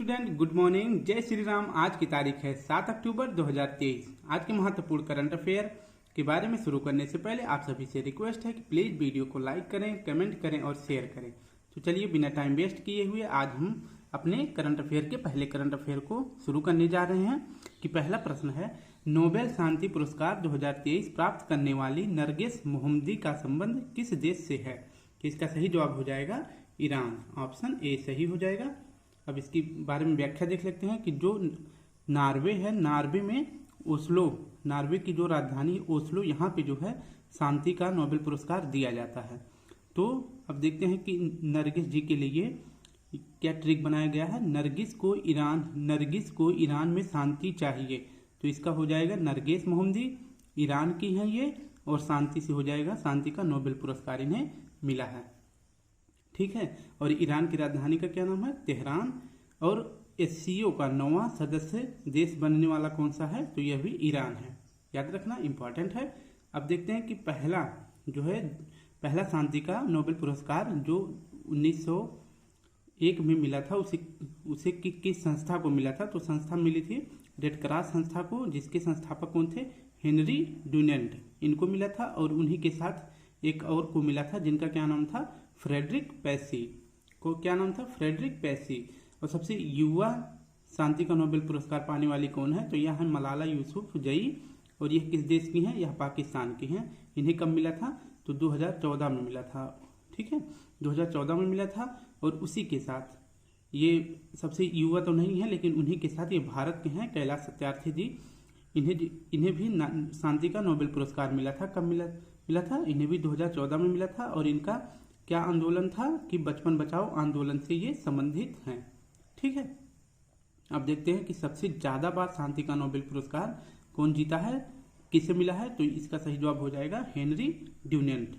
Student, good morning. जय श्री राम। आज की तारीख है 7 अक्टूबर 2023। आज के महत्वपूर्ण करंट अफेयर के बारे में शुरू करने से पहले आप सभी से रिक्वेस्ट है कि प्लीज वीडियो को लाइक करें, कमेंट करें और शेयर करें। तो चलिए बिना टाइम वेस्ट किए हुए आज हम अपने करंट अफेयर के पहले करंट अफेयर को शुरू करने जा रहे हैं। कि पहला प्रश्न है, नोबेल शांति पुरस्कार 2023 प्राप्त करने वाली नरगिस मोहम्मदी का संबंध किस देश से है? तो इसका सही जवाब हो जाएगा ईरान। ऑप्शन ए सही हो जाएगा। अब इसके बारे में व्याख्या देख लेते हैं कि जो नार्वे है, नार्वे में ओस्लो, नार्वे की जो राजधानी ओस्लो, यहाँ पे जो है शांति का नोबेल पुरस्कार दिया जाता है। तो अब देखते हैं कि नरगिस जी के लिए क्या ट्रिक बनाया गया है। नरगिस को ईरान में शांति चाहिए, तो इसका हो जाएगा नरगिस मोहम्मदी, ईरान की है ये, और शांति से हो जाएगा शांति का नोबेल पुरस्कार इन्हें मिला है। ठीक है। और ईरान की राजधानी का क्या नाम है? तेहरान। और एससीओ का 9वां सदस्य देश बनने वाला कौन सा है? तो यह भी ईरान है। याद रखना, इंपॉर्टेंट है। अब देखते हैं कि पहला शांति का नोबेल पुरस्कार जो 1901 में मिला था उसे किस संस्था को मिला था? तो संस्था मिली थी रेड क्रॉस संस्था को, जिसके संस्थापक कौन थे? हेनरी डुनेंट, इनको मिला था। और उन्हीं के साथ एक और को मिला था जिनका क्या नाम था? फ्रेडरिक पैसी को। क्या नाम था? फ्रेडरिक पैसी। और सबसे युवा शांति का नोबेल पुरस्कार पाने वाली कौन है? तो यह है मलाला यूसुफजई। और यह किस देश की हैं? यह पाकिस्तान की हैं। इन्हें कब मिला था? तो 2014 में मिला था। ठीक है, 2014 में मिला था। और उसी के साथ ये सबसे युवा तो नहीं है, लेकिन उन्हीं के साथ ये भारत के हैं, कैलाश सत्यार्थी जी। इन्हें भी शांति का नोबेल पुरस्कार मिला था। कब मिला था? इन्हें भी 2014 में मिला था। और इनका क्या आंदोलन था? कि बचपन बचाओ आंदोलन से ये संबंधित हैं। ठीक है। अब देखते हैं कि सबसे ज्यादा बार शांति का नोबेल पुरस्कार कौन जीता है, किसे मिला है? तो इसका सही जवाब हो जाएगा हेनरी ड्यूनेंट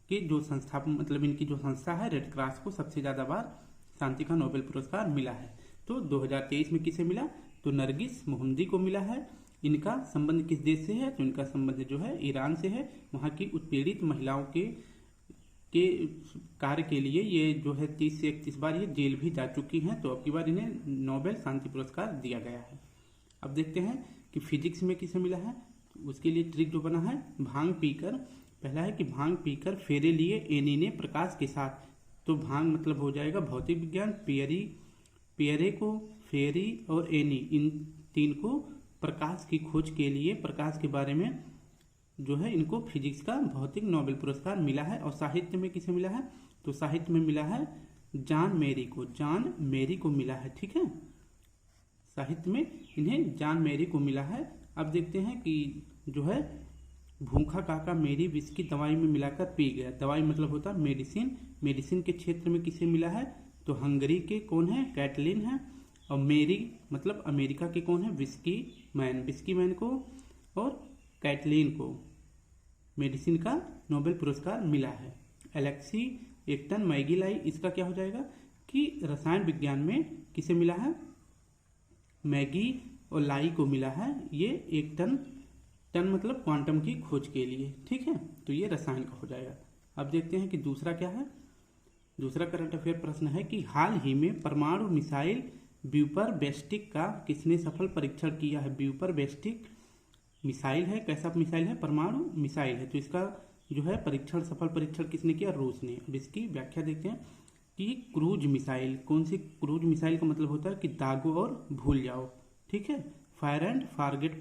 के जो संस्थापक, मतलब इनकी जो संस्था है रेड क्रॉस को सबसे ज्यादा बार शांति का नोबेल पुरस्कार मिला है। तो 2023 में किसे मिला? तो नरगिस मोहम्मदी को मिला है। इनका संबंध किस देश से है? तो इनका संबंध जो है ईरान से है। वहां की उत्पीड़ित महिलाओं के कार्य के लिए ये जो है 30 से 31 बार ये जेल भी जा चुकी हैं। तो अब की बार इन्हें नोबेल शांति पुरस्कार दिया गया है। अब देखते हैं कि फिजिक्स में किसे मिला है। उसके लिए ट्रिक जो बना है, भांग पीकर, पहला है कि भांग पीकर फेरे लिए एनी ने प्रकाश के साथ। तो भांग मतलब हो जाएगा भौतिक विज्ञान, पियरे को, फेरी और एनी, इन तीन को प्रकाश की खोज के लिए, प्रकाश के बारे में जो है इनको फिजिक्स का भौतिक नोबेल पुरस्कार मिला है। और साहित्य में किसे मिला है? तो साहित्य में मिला है जॉन मेरी को मिला है। ठीक है, साहित्य में इन्हें जॉन मेरी को मिला है। अब देखते हैं कि जो है भूखा काका मेरी विस्की दवाई में मिलाकर पी गया। दवाई मतलब होता है मेडिसिन। मेडिसिन के क्षेत्र में किसे मिला है? तो हंगरी के कौन है? कैटलिन है। और मेरी मतलब अमेरिका के कौन है? विस्की मैन को और कैटलिन को मेडिसिन का नोबेल पुरस्कार मिला है। एलेक्सी एक्टन मैगी लाई, इसका क्या हो जाएगा कि रसायन विज्ञान में किसे मिला है? मैगी और लाई को मिला है। ये एक टन मतलब क्वांटम की खोज के लिए। ठीक है, तो ये रसायन का हो जाएगा। अब देखते हैं कि दूसरा क्या है। दूसरा करंट अफेयर प्रश्न है कि हाल ही में परमाणु मिसाइल ब्यूपर बेस्टिक का किसने सफल परीक्षण किया है? ब्यूपर बेस्टिक मिसाइल है। कैसा मिसाइल है? परमाणु मिसाइल है। तो इसका जो है सफल परीक्षण किसने किया? रूस ने। अब इसकी व्याख्या देखते हैं कि क्रूज मिसाइल, कौन सी क्रूज मिसाइल का मतलब होता है कि दागो और भूल जाओ। ठीक है, फायर एंड फारगेट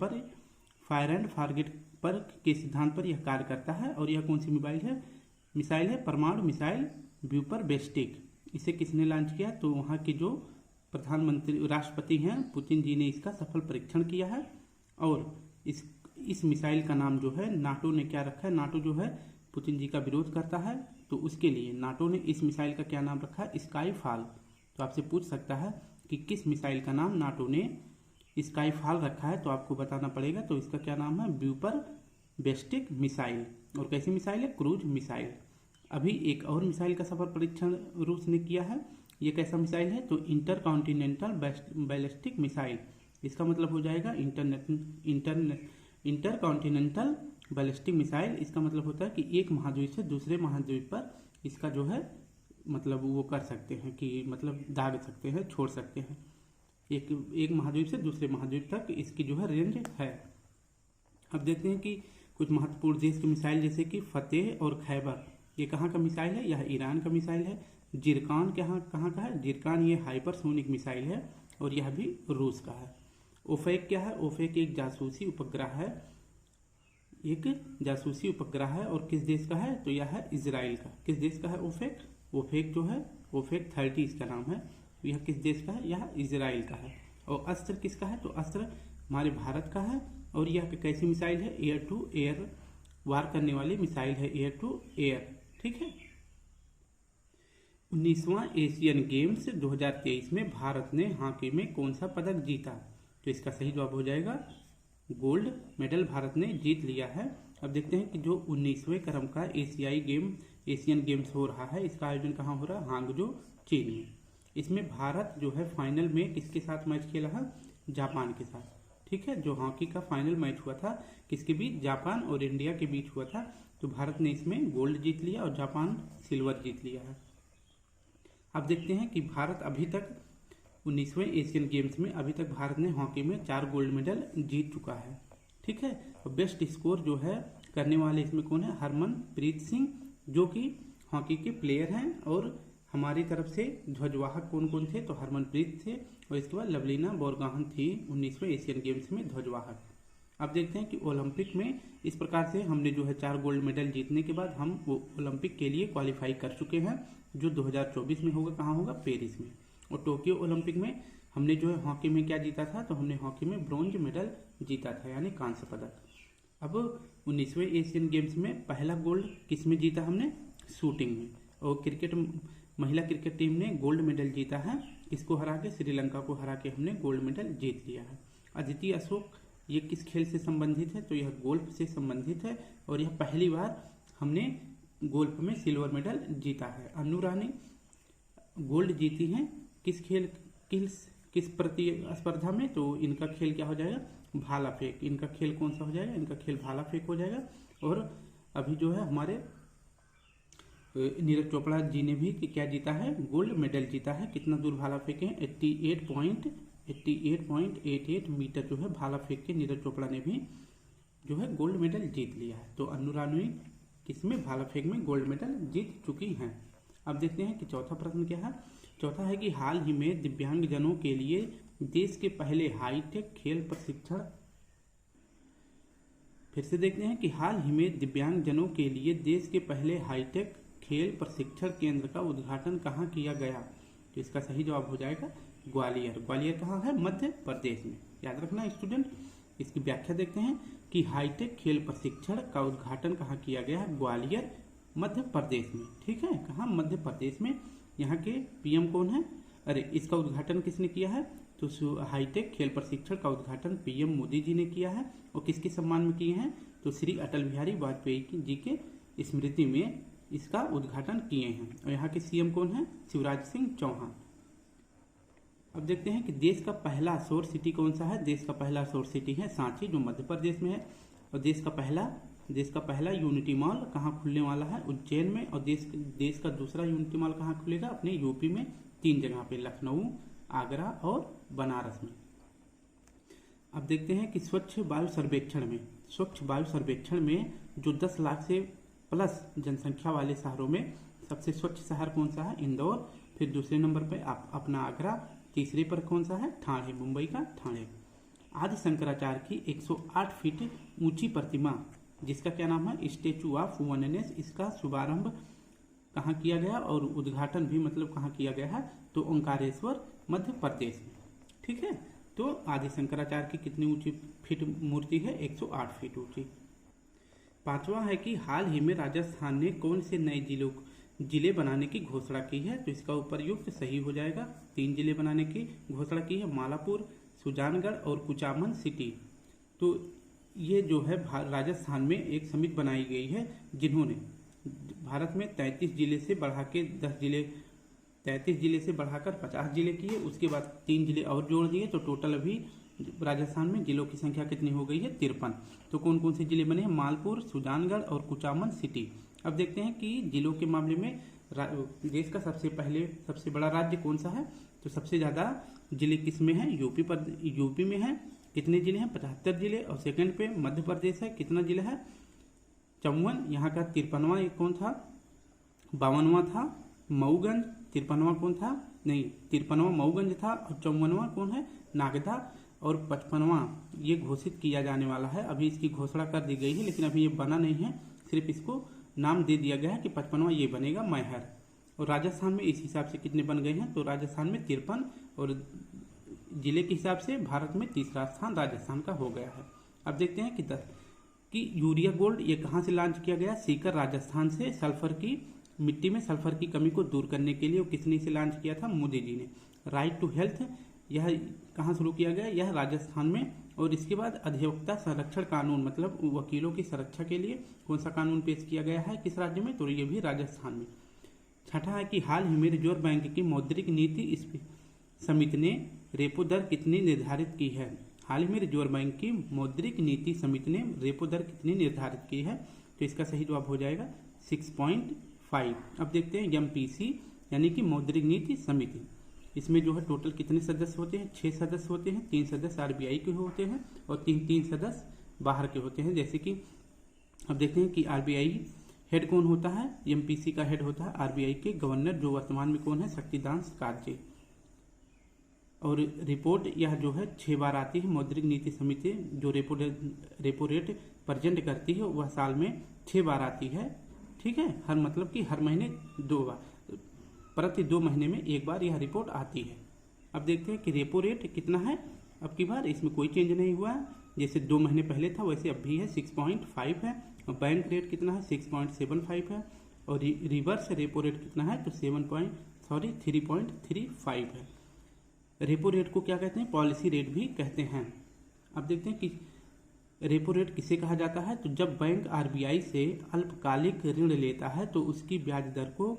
पर के सिद्धांत पर यह कार्य करता है। और यह कौन सी मिसाइल है? परमाणु मिसाइल ब्यूपर बेस्टिक। इसे किसने लॉन्च किया? तो वहां के जो प्रधानमंत्री राष्ट्रपति हैं पुतिन जी ने इसका सफल परीक्षण किया है। और इस मिसाइल का नाम जो है नाटो ने क्या रखा है? नाटो जो है पुतिन जी का विरोध करता है, तो उसके लिए नाटो ने इस मिसाइल का क्या नाम रखा है? Sky fall. तो आपसे पूछ सकता है कि किस मिसाइल का नाम नाटो ने स्काई फॉल रखा है, तो आपको बताना पड़ेगा। तो इसका क्या नाम है? ब्यूपर बेस्टिक मिसाइल। और कैसी मिसाइल है? Cruise missile. अभी एक और मिसाइल का सफल परीक्षण रूस ने किया है। ये कैसा मिसाइल है? तो इंटरकॉन्टिनेंटल बैलिस्टिक मिसाइल। इसका मतलब हो जाएगा इंटरकॉन्टिनेंटल बैलिस्टिक मिसाइल। इसका मतलब होता है कि एक महाद्वीप से दूसरे महाद्वीप पर इसका जो है मतलब वो कर सकते हैं कि मतलब दाग सकते हैं, छोड़ सकते हैं। एक महाद्वीप से दूसरे महाद्वीप तक इसकी जो है रेंज है। अब देखते हैं कि कुछ महत्वपूर्ण देश के मिसाइल, जैसे कि फतेह और खैबर, ये कहाँ का मिसाइल है? यह ईरान का मिसाइल है। जिरकान कहाँ का है? जिरकान ये हाइपरसोनिक मिसाइल है और यह भी रूस का है। ओफेक क्या है? ओफेक एक जासूसी उपग्रह है, एक जासूसी उपग्रह है। और किस देश का है? तो यह है इजराइल का। किस देश का है ओफेक? ओफेक जो है ओफेक 30 इसका नाम है। यह किस देश का है? यह इजराइल का है। और अस्त्र किसका है? तो अस्त्र हमारे भारत का है। और यह कैसी मिसाइल है? एयर टू एयर वार करने वाली मिसाइल है, एयर टू एयर। ठीक है। 19वां एशियन गेम्स 2023 में भारत ने हॉकी में कौन सा पदक जीता? तो इसका सही जवाब हो जाएगा गोल्ड मेडल भारत ने जीत लिया है। अब देखते हैं कि जो 19वें क्रम का एशियन गेम्स हो रहा है, इसका आयोजन कहाँ हो रहा है? हांगजो, चीन में। इसमें भारत जो है फाइनल में किसके साथ मैच खेला है? जापान के साथ। ठीक है। जो हॉकी का फाइनल मैच हुआ था किसके बीच? जापान और इंडिया के बीच हुआ था। तो भारत ने इसमें गोल्ड जीत लिया और जापान सिल्वर जीत लिया है। अब देखते हैं कि भारत अभी तक 19वें एशियन गेम्स में अभी तक भारत ने हॉकी में 4 गोल्ड मेडल जीत चुका है। ठीक है। और बेस्ट स्कोर जो है करने वाले इसमें कौन है? हरमनप्रीत सिंह, जो कि हॉकी के प्लेयर हैं। और हमारी तरफ से ध्वजवाहक कौन कौन थे? तो हरमनप्रीत थे और इसके बाद लवलीना बोरगोहान थी 19वें एशियन गेम्स में ध्वजवाहक। अब देखते हैं कि ओलंपिक में इस प्रकार से हमने जो है 4 गोल्ड मेडल जीतने के बाद हम वो ओलंपिक के लिए क्वालिफाई कर चुके हैं, जो 2024 में होगा। कहाँ होगा? पेरिस में। और टोक्यो ओलंपिक में हमने जो है हॉकी में क्या जीता था? तो हमने हॉकी में ब्रॉन्ज मेडल जीता था, यानी कांस्य पदक। अब 19वें एशियन गेम्स में पहला गोल्ड किस में जीता हमने? शूटिंग में। और महिला क्रिकेट टीम ने गोल्ड मेडल जीता है, इसको हरा के, श्रीलंका को हरा के हमने गोल्ड मेडल जीत लिया है। अदिति अशोक ये किस खेल से संबंधित है? तो यह गोल्फ से संबंधित है और यह पहली बार हमने गोल्फ में सिल्वर मेडल जीता है। अनु रानी गोल्ड जीती हैं किस प्रतिस्पर्धा में? तो इनका खेल क्या हो जाएगा? भाला फेंक। इनका खेल कौन सा हो जाएगा? इनका खेल भाला फेंक हो जाएगा। और अभी जो है हमारे नीरज चोपड़ा जी ने भी क्या जीता है? गोल्ड मेडल जीता है। कितना दूर भाला फेंके? 88.88 मीटर जो है भाला फेंक के नीरज चोपड़ा ने भी जो है गोल्ड मेडल जीत लिया है। तो अनु रानी किसमें? भाला फेंक में गोल्ड मेडल जीत चुकी हैं। अब देखते हैं कि चौथा प्रश्न क्या है। चौथा है कि हाल ही में दिव्यांगजनों के लिए देश के पहले हाईटेक खेल प्रशिक्षण, फिर से देखते हैं कि हाल ही में दिव्यांगजनों के लिए देश के पहले हाईटेक खेल प्रशिक्षण केंद्र का उद्घाटन कहाँ किया गया? तो इसका सही जवाब हो जाएगा ग्वालियर। ग्वालियर कहाँ है? मध्य प्रदेश में। याद रखना स्टूडेंट। इसकी व्याख्या देखते हैं कि हाईटेक खेल प्रशिक्षण का उद्घाटन कहाँ किया गया है? ग्वालियर, मध्य प्रदेश में। ठीक है। कहाँ? मध्य प्रदेश में। यहाँ के पीएम कौन है? अरे इसका उद्घाटन किसने किया है? तो हाईटेक खेल प्रशिक्षण का उद्घाटन पीएम मोदी जी ने किया है। और किसके सम्मान में किए हैं? तो श्री अटल बिहारी वाजपेयी जी के स्मृति में इसका उद्घाटन किए हैं। और यहाँ के सीएम कौन है? शिवराज सिंह चौहान। अब देखते हैं कि देश का पहला सौर सिटी कौन सा है? देश का पहला सौर सिटी है सांची, जो मध्य प्रदेश में है। और देश का पहला यूनिटी मॉल कहाँ खुलने वाला है? उज्जैन में। और देश का दूसरा यूनिटी मॉल कहाँ खुलेगा? अपने यूपी में 3 जगह पे, लखनऊ, आगरा और बनारस में। अब देखते हैं कि स्वच्छ वायु सर्वेक्षण में जो 10 लाख से प्लस जनसंख्या वाले शहरों में सबसे स्वच्छ शहर कौन सा है? इंदौर। फिर दूसरे नंबर पे अपना आगरा। तीसरे पर कौन सा है? ठाणे, मुंबई का ठाणे। आदि शंकराचार्य की 108 फीट ऊंची प्रतिमा, जिसका क्या नाम है? स्टेचू ऑफ वननेस, इसका शुभारंभ कहाँ किया गया और उद्घाटन भी मतलब कहाँ किया गया है? तो ओंकारेश्वर, मध्य प्रदेश में। ठीक है। तो आदि शंकराचार्य की कितनी ऊंची फीट मूर्ति है? 108 फीट ऊंची। पांचवा है कि हाल ही में राजस्थान ने कौन से नए जिले बनाने की घोषणा की है? तो इसका उपयुक्त सही हो जाएगा। 3 जिले बनाने की घोषणा की है, मालापुर, सुजानगढ़ और कुचामन सिटी। तो ये जो है राजस्थान में एक समिति बनाई गई है, जिन्होंने भारत में 33 जिले से बढ़ा के 33 जिले से बढ़ाकर 50 जिले किए। उसके बाद 3 जिले और जोड़ दिए, तो टोटल अभी राजस्थान में जिलों की संख्या कितनी हो गई है? 53। तो कौन कौन से जिले बने हैं? मालपुर, सुजानगढ़ और कुचामन सिटी। अब देखते हैं कि जिलों के मामले में देश का सबसे बड़ा राज्य कौन सा है? तो सबसे ज़्यादा जिले किस में है? यूपी में है। कितने जिले हैं? 75 जिले। और सेकंड पे मध्य प्रदेश है, कितना जिला है? 54। यहाँ का 53वां कौन था? 52वां था मऊगंज। 53वां कौन था? नहीं, 53वां मऊगंज था। और 54वां कौन है? नागदा। और 55वां ये घोषित किया जाने वाला है। अभी इसकी घोषणा कर दी गई है, लेकिन अभी ये बना नहीं है, सिर्फ इसको नाम दे दिया गया है कि 55वां ये बनेगा मैहर। और राजस्थान में इस हिसाब से कितने बन गए हैं? तो राजस्थान में 53, और जिले के हिसाब से भारत में तीसरा स्थान राजस्थान का हो गया है। अब देखते हैं कि यूरिया गोल्ड ये कहाँ से लॉन्च किया गया? सीकर राजस्थान से। सल्फर की मिट्टी में सल्फर की कमी को दूर करने के लिए वो किसने इसे लॉन्च किया था? मोदी जी ने। राइट टू हेल्थ यह कहाँ शुरू किया गया? यह राजस्थान में। और इसके बाद अधिवक्ता संरक्षण कानून, मतलब वकीलों की सुरक्षा के लिए कौन सा कानून पेश किया गया है? किस राज्य में? तो ये भी राजस्थान में। छठा है कि हाल ही में रिजर्व बैंक की मौद्रिक नीति समिति ने रेपो दर कितनी निर्धारित की है? हाल ही में रिजर्व बैंक की मौद्रिक नीति समिति ने रेपो दर कितनी निर्धारित की है? तो इसका सही जवाब हो जाएगा 6.5। अब देखते हैं एमपीसी यानी कि मौद्रिक नीति समिति। इसमें जो है टोटल कितने सदस्य होते हैं? 6 सदस्य होते हैं। 3 सदस्य आरबीआई के होते हैं और 3 सदस्य बाहर के होते हैं। जैसे कि अब देखते हैं कि आरबीआई हेड कौन होता है? एमपीसी का हेड होता है आरबीआई के गवर्नर, जो वर्तमान में कौन है? शक्तिकांत दास। और रिपोर्ट यह जो है 6 बार आती है। मौद्रिक नीति समिति जो रेपो रेट प्रेजेंट करती है वह साल में 6 बार आती है। ठीक है, हर मतलब कि हर महीने 2 बार, प्रति 2 महीने में 1 बार यह रिपोर्ट आती है। अब देखते हैं कि रेपो रेट कितना है अब की बार। इसमें कोई चेंज नहीं हुआ है, जैसे 2 महीने पहले था वैसे अब भी है, 6.5 है। और बैंक रेट कितना है? 6.75 है। और रिवर्स रेपो रेट कितना है? तो 3.35 है। रेपो रेट को क्या कहते हैं? पॉलिसी रेट भी कहते हैं। अब देखते हैं कि रेपो रेट किसे कहा जाता है? तो जब बैंक आरबीआई से अल्पकालिक ऋण लेता है तो उसकी ब्याज दर को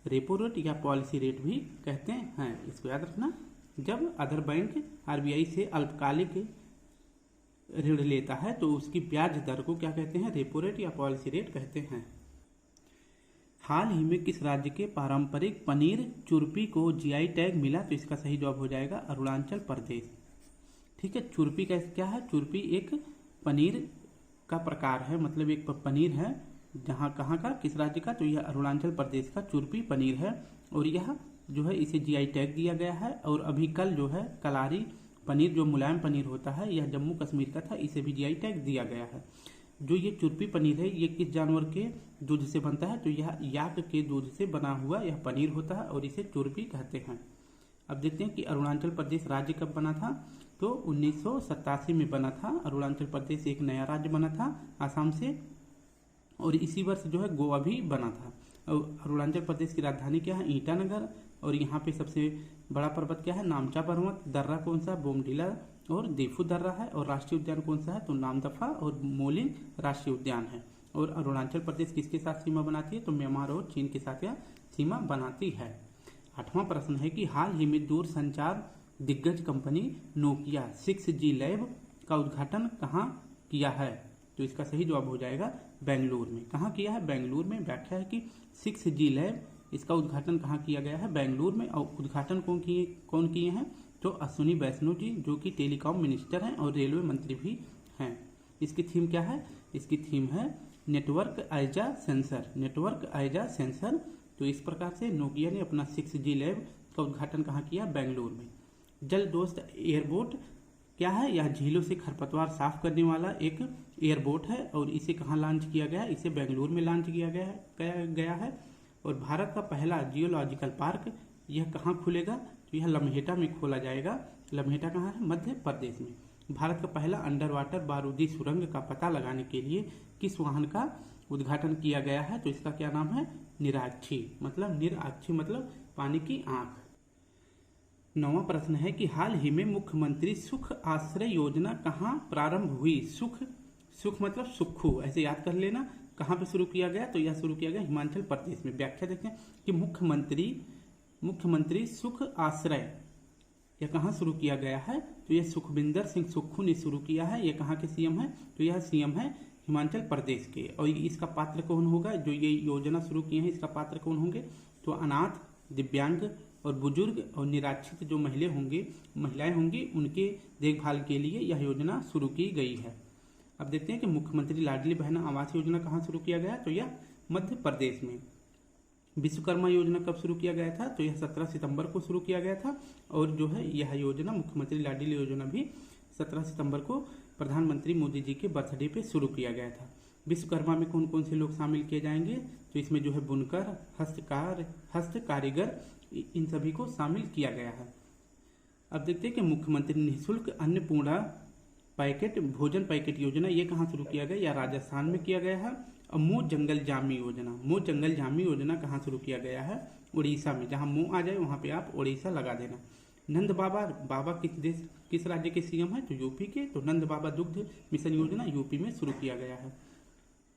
रेपो रेट या पॉलिसी रेट भी कहते हैं। इसको याद रखना। जब अदर बैंक आरबीआई से अल्पकालिक ऋण लेता है तो उसकी ब्याज दर को क्या कहते हैं? रेपो रेट या पॉलिसी रेट कहते हैं। हाल ही में किस राज्य के पारंपरिक पनीर चुरपी को जीआई टैग मिला? तो इसका सही जवाब हो जाएगा अरुणाचल प्रदेश। ठीक है, चुरपी का क्या है? चुरपी एक पनीर का प्रकार है, मतलब एक पनीर है। जहाँ कहाँ का? किस राज्य का? तो यह अरुणाचल प्रदेश का चुरपी पनीर है। और यह जो है इसे जीआई टैग दिया गया है। और अभी कल जो है कलारी पनीर जो मुलायम पनीर होता है यह जम्मू कश्मीर का था, इसे भी जीआई टैग दिया गया है। जो ये चुरपी पनीर है ये किस जानवर के दूध से बनता है? तो यह याक के दूध से बना हुआ यह पनीर होता है और इसे चुरपी कहते हैं। अब देखते हैं कि अरुणाचल प्रदेश राज्य कब बना था? तो 1987 में बना था। अरुणाचल प्रदेश एक नया राज्य बना था आसाम से। और इसी वर्ष जो है गोवा भी बना था। और अरुणाचल प्रदेश की राजधानी क्या है? ईटानगर। और यहाँ पे सबसे बड़ा पर्वत क्या है? नामचा पर्वत। दर्रा कौन सा? बोमडीला और देफू दर्रा है। और राष्ट्रीय उद्यान कौन सा है? तो नामदफा और मोलिंग राष्ट्रीय उद्यान है। और अरुणाचल प्रदेश किसके साथ सीमा बनाती है? तो म्यांमार और चीन के साथ यह सीमा बनाती है। 8वां प्रश्न है कि हाल ही में दूरसंचार दिग्गज कंपनी नोकिया 6G लैब का उद्घाटन कहाँ किया है? तो इसका सही जवाब हो जाएगा बेंगलुरु में। कहाँ किया है? बेंगलुरु में। व्याख्या है कि 6G लैब इसका उद्घाटन कहाँ किया गया है? बेंगलुरु में। और उद्घाटन कौन किए हैं? तो अश्विनी वैष्णव जी, जो कि टेलीकॉम मिनिस्टर हैं और रेलवे मंत्री भी हैं। इसकी थीम क्या है? इसकी थीम है network as a sensor. Network as a sensor. तो इस प्रकार से नोकिया ने अपना 6G लैब का उद्घाटन कहाँ किया? बेंगलुरु में। जल दोस्त एयरबोट क्या है? यह झीलों से खरपतवार साफ करने वाला एक एयरबोट है। और इसे कहाँ लॉन्च किया गया? इसे बेंगलुरु में लॉन्च किया गया है। और भारत का पहला जियोलॉजिकल पार्क यह कहाँ खुलेगा? तो यह लम्हेटा में खोला जाएगा। लम्हेटा कहाँ है? मध्य प्रदेश में। भारत का पहला अंडर वाटर बारूदी सुरंग का पता लगाने के लिए किस वाहन का उद्घाटन किया गया है? तो इसका क्या नाम है? निराक्षी। मतलब पानी की आंख। 9वां प्रश्न है कि हाल ही में मुख्यमंत्री सुख आश्रय योजना कहाँ प्रारंभ हुई? सुख मतलब सुक्खू, ऐसे याद कर लेना। कहाँ पे शुरू किया गया? तो यह शुरू किया गया हिमाचल प्रदेश में। व्याख्या देखते हैं कि मुख्यमंत्री सुख आश्रय यह कहाँ शुरू किया गया है? तो यह सुखविंदर सिंह सुक्खू ने शुरू किया है। यह कहाँ के सीएम है? तो यह सीएम है हिमाचल प्रदेश के। और इसका पात्र कौन होगा? जो ये योजना शुरू किए हैं इसका पात्र कौन होंगे? तो अनाथ, दिव्यांग, और बुजुर्ग और निराश्रित जो महिलाएं होंगी उनके देखभाल के लिए यह योजना शुरू की गई है। अब देखते हैं कि मुख्यमंत्री लाडली बहन आवास योजना कहाँ शुरू किया गया, तो यह मध्य प्रदेश में। विश्वकर्मा योजना कब शुरू किया गया था, तो यह 17 सितंबर को शुरू किया गया था। और जो है यह योजना मुख्यमंत्री लाडली योजना भी 17 सितंबर को प्रधानमंत्री मोदी जी के बर्थडे पे शुरू किया गया था। विश्वकर्मा में कौन कौन से लोग शामिल किए जाएंगे, तो इसमें जो है बुनकर, हस्त कारीगर, इन सभी को शामिल किया गया है। अब देखते हैं कि मुख्यमंत्री निःशुल्क अन्नपूर्णा पैकेट भोजन पैकेट योजना ये कहाँ शुरू किया गया, या राजस्थान में किया गया है। और मोह जंगल जामी योजना कहाँ शुरू किया गया है, उड़ीसा में। जहाँ मोह आ जाए वहाँ पे आप उड़ीसा लगा देना। नंद बाबा किस राज्य के सीएम है, तो यूपी के। तो नंद बाबा दुग्ध मिशन योजना यूपी में शुरू किया गया है।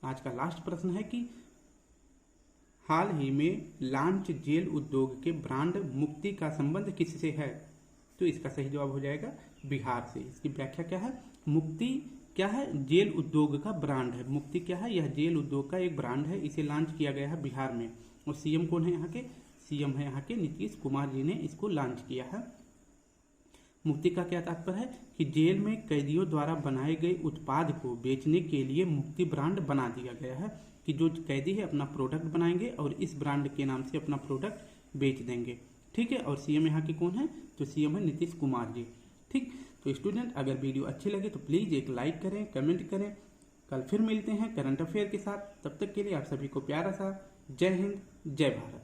आज का लास्ट प्रश्न है कि हाल ही में लॉन्च जेल उद्योग के ब्रांड मुक्ति का संबंध किससे है, तो इसका सही जवाब हो जाएगा बिहार से। इसकी व्याख्या क्या है, मुक्ति क्या है, जेल उद्योग का ब्रांड है। मुक्ति क्या है, यह जेल उद्योग का एक ब्रांड है। इसे लॉन्च किया गया है बिहार में। और सीएम कौन है यहाँ के, सीएम है यहाँ के नीतीश कुमार जी ने इसको लॉन्च किया है। मुक्ति का क्या तात्पर्य है कि जेल में कैदियों द्वारा बनाए गए उत्पाद को बेचने के लिए मुक्ति ब्रांड बना दिया गया है, कि जो कैदी है अपना प्रोडक्ट बनाएंगे और इस ब्रांड के नाम से अपना प्रोडक्ट बेच देंगे। ठीक है, और सीएम यहाँ के कौन है, तो सीएम है नीतीश कुमार जी। ठीक, तो स्टूडेंट अगर वीडियो अच्छी लगे तो प्लीज़ एक लाइक करें, कमेंट करें। कल फिर मिलते हैं करंट अफेयर के साथ। तब तक के लिए आप सभी को प्यारा सा जय हिंद, जय भारत।